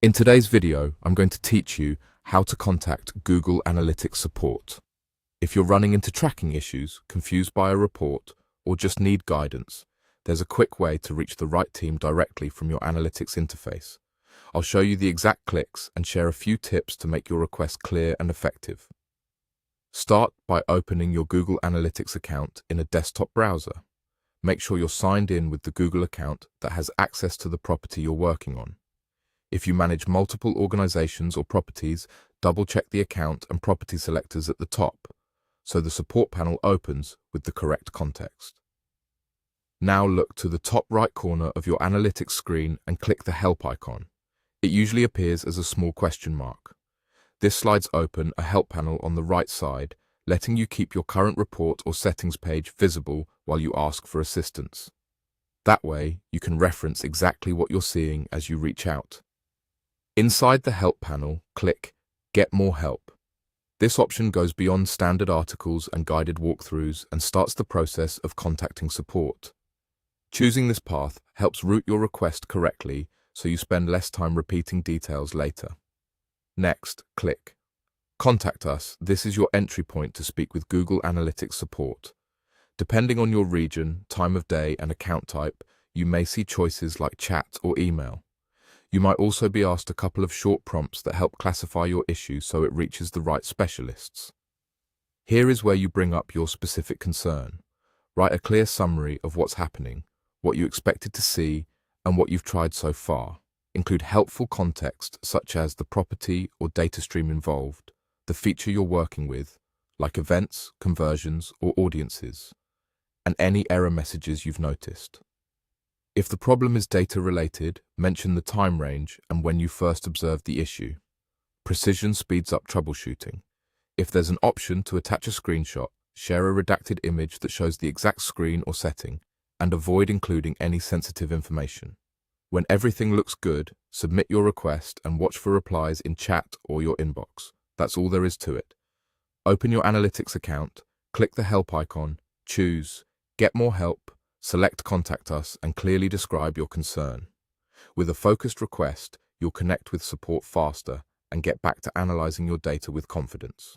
In today's video, I'm going to teach you how to contact Google Analytics support. If you're running into tracking issues, confused by a report, or just need guidance, there's a quick way to reach the right team directly from your analytics interface. I'll show you the exact clicks and share a few tips to make your request clear and effective. Start by opening your Google Analytics account in a desktop browser. Make sure you're signed in with the Google account that has access to the property you're working on. If you manage multiple organizations or properties, double-check the account and property selectors at the top, so the support panel opens with the correct context. Now look to the top right corner of your analytics screen and click the Help icon. It usually appears as a small question mark. This slides open a help panel on the right side, letting you keep your current report or settings page visible while you ask for assistance. That way, you can reference exactly what you're seeing as you reach out. Inside the Help panel, click Get More Help. This option goes beyond standard articles and guided walkthroughs and starts the process of contacting support. Choosing this path helps route your request correctly so you spend less time repeating details later. Next, click Contact Us. This is your entry point to speak with Google Analytics support. Depending on your region, time of day, and account type, you may see choices like chat or email. You might also be asked a couple of short prompts that help classify your issue so it reaches the right specialists. Here is where you bring up your specific concern. Write a clear summary of what's happening, what you expected to see, and what you've tried so far. Include helpful context such as the property or data stream involved, the feature you're working with, like events, conversions, or audiences, and any error messages you've noticed. If the problem is data-related, mention the time range and when you first observed the issue. Precision speeds up troubleshooting. If there's an option to attach a screenshot, share a redacted image that shows the exact screen or setting, and avoid including any sensitive information. When everything looks good, submit your request and watch for replies in chat or your inbox. That's all there is to it. Open your analytics account, click the Help icon, choose Get More Help, select Contact Us, and clearly describe your concern. With a focused request, you'll connect with support faster and get back to analyzing your data with confidence.